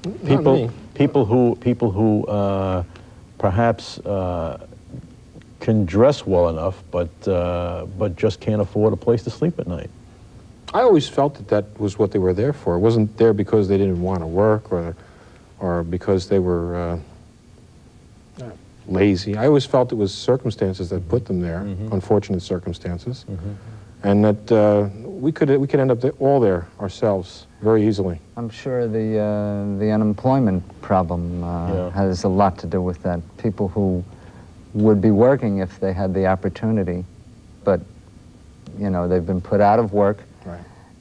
People who perhaps can dress well enough, but just can't afford a place to sleep at night. I always felt that that was what they were there for. It wasn't there because they didn't want to work or because they were lazy. I always felt it was circumstances that put them there, unfortunate circumstances, and that we could end up all there ourselves very easily. I'm sure the unemployment problem has a lot to do with that. People who would be working if they had the opportunity, but you know, they've been put out of work,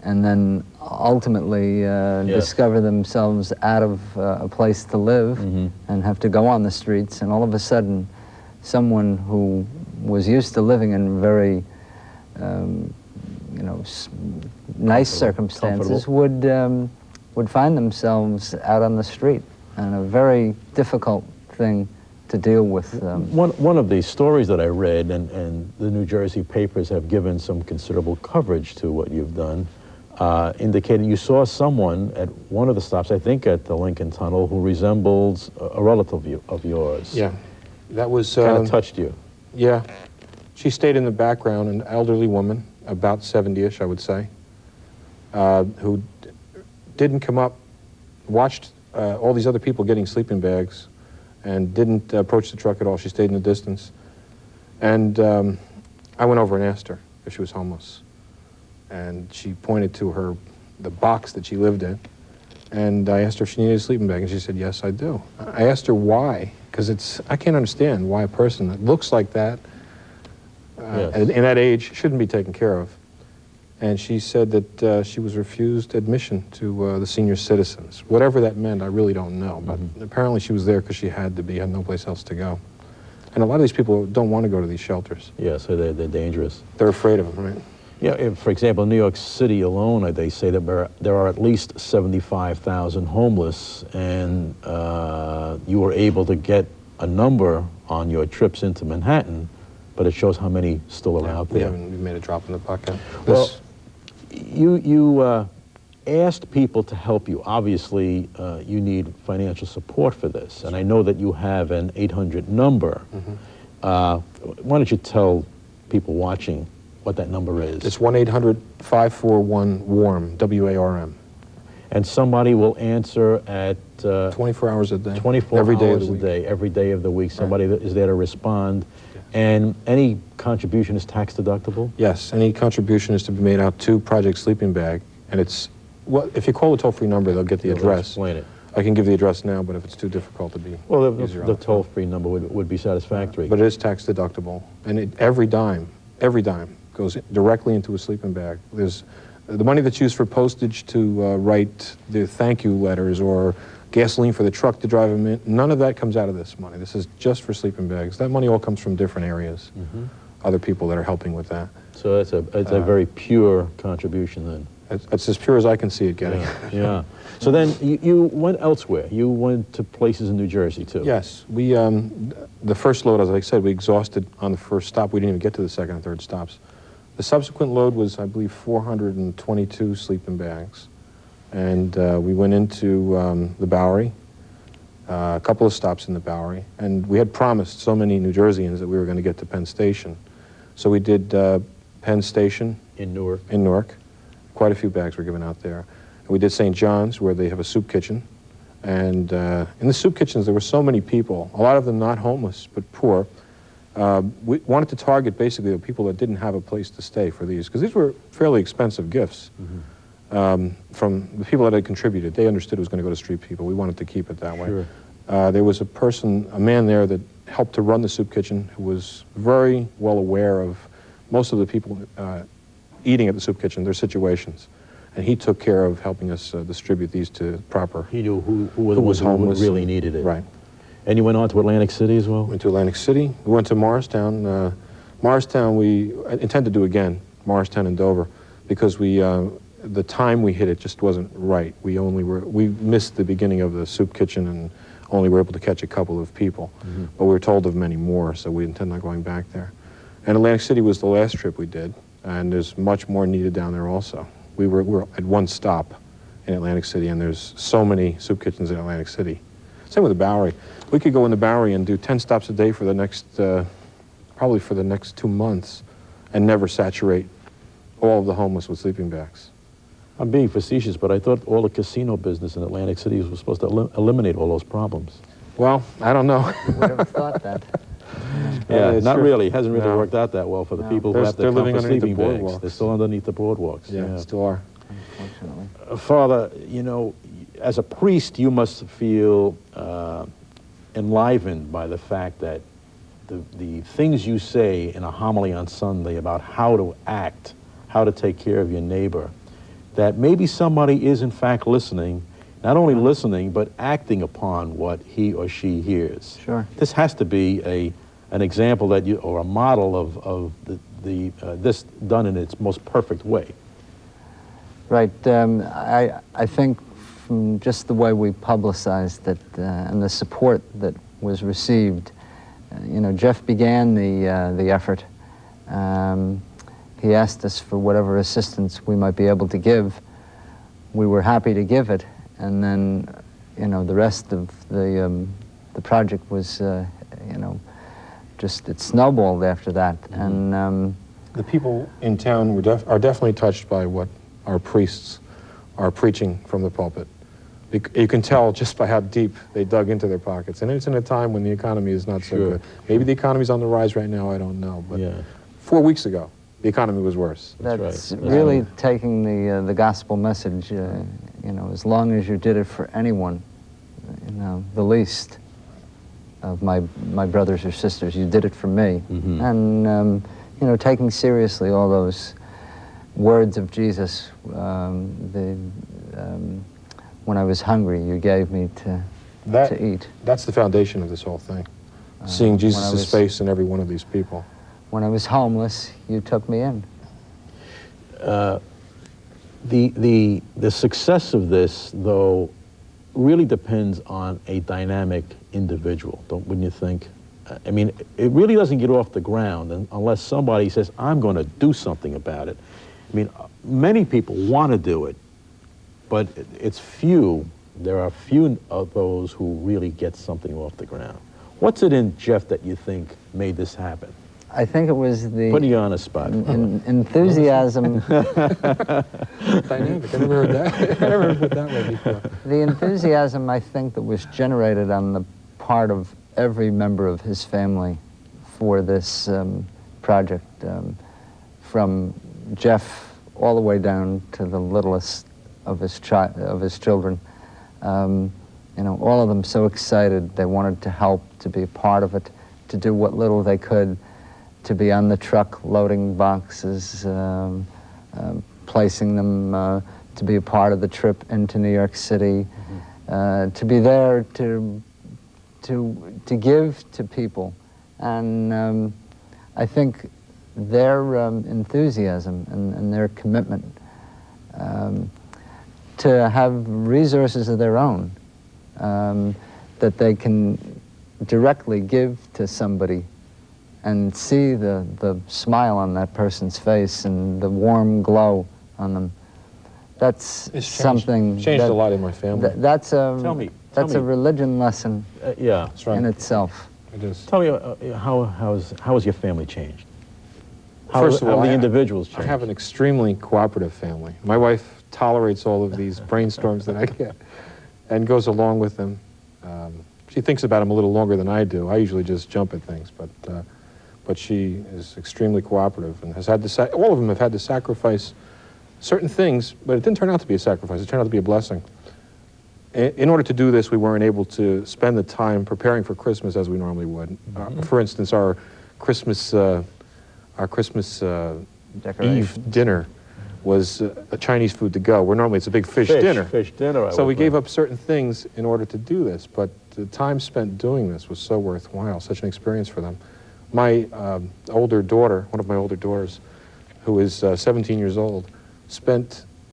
and then ultimately discover themselves out of a place to live and have to go on the streets, and all of a sudden someone who was used to living in very you know, nice circumstances would find themselves out on the street, and a very difficult thing to deal with. One of these stories that I read, and the New Jersey papers have given some considerable coverage to what you've done, indicating you saw someone at one of the stops, I think at the Lincoln Tunnel, who resembles a relative of yours. Yeah, that was... kind of touched you. Yeah. She stayed in the background, an elderly woman, about 70-ish, I would say, who didn't come up, watched all these other people getting sleeping bags, and didn't approach the truck at all. She stayed in the distance. And I went over and asked her if she was homeless. And she pointed to the box that she lived in. And I asked her if she needed a sleeping bag, and she said, yes, I do. I asked her why, because I can't understand why a person that looks like that, in that age, shouldn't be taken care of. And she said that she was refused admission to the senior citizens. Whatever that meant, I really don't know. But apparently she was there because she had to be, had no place else to go. And a lot of these people don't want to go to these shelters. Yeah, so they're dangerous. They're afraid of them, right? Yeah, for example, in New York City alone, they say that there are at least 75,000 homeless, and you were able to get a number on your trips into Manhattan, but it shows how many still are out there. We made a drop in the bucket. Well, you asked people to help you. Obviously, you need financial support for this, and I know that you have an 800 number. Why don't you tell people watching what that number is? It's 1-800-541-WARM, W-A-R-M. And somebody will answer at... 24 hours a day. 24 every day hours a day, every day of the week. Somebody that is there to respond. And any contribution is tax deductible? Yes, any contribution is to be made out to Project Sleeping Bag. And it's, well, if you call the toll-free number, they'll get the address. Explain it. I can give the address now, but if it's too difficult to be the toll-free number would be satisfactory. But it is tax deductible. And every dime goes directly into a sleeping bag. There's the money that's used for postage to write the thank you letters or gasoline for the truck to drive them in, none of that comes out of this money. This is just for sleeping bags. That money all comes from different areas, other people that are helping with that. So it's a very pure contribution then. It's as pure as I can see it getting. Yeah. So then you went elsewhere. You went to places in New Jersey too. Yes. We, the first load, as I said, we exhausted on the first stop. We didn't even get to the second and third stops. The subsequent load was, I believe, 422 sleeping bags. And we went into the Bowery, a couple of stops in the Bowery, and we had promised so many New Jerseyans that we were going to get to Penn Station. So we did Penn Station. In Newark. In Newark. Quite a few bags were given out there. And we did St. John's, where they have a soup kitchen. And in the soup kitchens, there were so many people, a lot of them not homeless, but poor. We wanted to target basically the people that didn't have a place to stay for these, because these were fairly expensive gifts. From the people that had contributed. They understood it was going to go to street people. We wanted to keep it that way. Sure. There was a man there that helped to run the soup kitchen who was very well aware of most of the people eating at the soup kitchen, their situations. And he took care of helping us distribute these to proper... He knew who were the ones who really needed it. Right. And you went on to Atlantic City as well? Went to Atlantic City. We went to Morristown. Morristown we intend to do again, Morristown and Dover, because the time we hit it just wasn't right. We missed the beginning of the soup kitchen and only were able to catch a couple of people. But we were told of many more, so we intend on going back there. And Atlantic City was the last trip we did, and there's much more needed down there also. We were at one stop, in Atlantic City, and there's so many soup kitchens in Atlantic City. Same with the Bowery. We could go in the Bowery and do 10 stops a day for the next, probably for the next 2 months, and never saturate all of the homeless with sleeping bags. I'm being facetious, but I thought all the casino business in Atlantic City was supposed to eliminate all those problems. Well, I don't know. Would have thought that. Yeah, not true. really. It hasn't really No. worked out that well for the No. people who have to They're come living for underneath the sleeping bags. boardwalks. They're still underneath the boardwalks. Yeah, still are. Unfortunately. Father, you know, as a priest, you must feel enlivened by the fact that the things you say in a homily on Sunday about how to act, how to take care of your neighbor, that maybe somebody is in fact listening, not only listening, but acting upon what he or she hears. Sure. This has to be an example that you, or a model of this done in its most perfect way. Right. I think from just the way we publicized it and the support that was received, you know, Jeff began the effort. He asked us for whatever assistance we might be able to give. We were happy to give it, and then, you know, the rest of the project was, you know, just it snowballed after that. Mm-hmm. And The people in town are definitely touched by what our priests are preaching from the pulpit. You can tell just by how deep they dug into their pockets. And it's in a time when the economy is not so good. Maybe the economy's on the rise right now, I don't know. But 4 weeks ago, the economy was worse. that's really taking the gospel message, you know, as long as you did it for anyone, you know, the least of my brothers or sisters, you did it for me. Mm-hmm. And, you know, taking seriously all those words of Jesus, when I was hungry, you gave me to eat. That's the foundation of this whole thing. Seeing Jesus' face in every one of these people. When I was homeless, you took me in. The success of this, though, really depends on a dynamic individual, wouldn't you think? I mean, it really doesn't get off the ground unless somebody says, I'm going to do something about it. I mean, many people want to do it, but it's few. There are few of those who really get something off the ground. What's it in Jeff that you think made this happen? I think it was the Putting you on a spot. enthusiasm. Dynamic. I never heard that. I never heard it that way before. The enthusiasm, I think, that was generated on the part of every member of his family for this project, from Jeff all the way down to the littlest of his children. You know, all of them so excited. They wanted to help, to be a part of it, to do what little they could, to be on the truck loading boxes, placing them, to be a part of the trip into New York City, to be there to give to people. And I think their enthusiasm and their commitment to have resources of their own that they can directly give to somebody and see the smile on that person's face and the warm glow on them. That's something changed a lot in my family. That's a Tell me. a religion lesson Yeah. That's right. in itself. It is. Tell me, how has your family changed? First of all, how the individuals I changed? have an extremely cooperative family. My wife tolerates all of these brainstorms that I get and goes along with them. She thinks about them a little longer than I do. I usually just jump at things, but she is extremely cooperative and has had to, all of them have had to sacrifice certain things, but it didn't turn out to be a sacrifice. It turned out to be a blessing. In order to do this, we weren't able to spend the time preparing for Christmas as we normally would. For instance, our Christmas Eve dinner was a Chinese food to go, where normally it's a big fish dinner. Fish dinner. So we gave up certain things in order to do this, but the time spent doing this was so worthwhile, such an experience for them. My older daughter, one of my older daughters, who is 17 years old, spent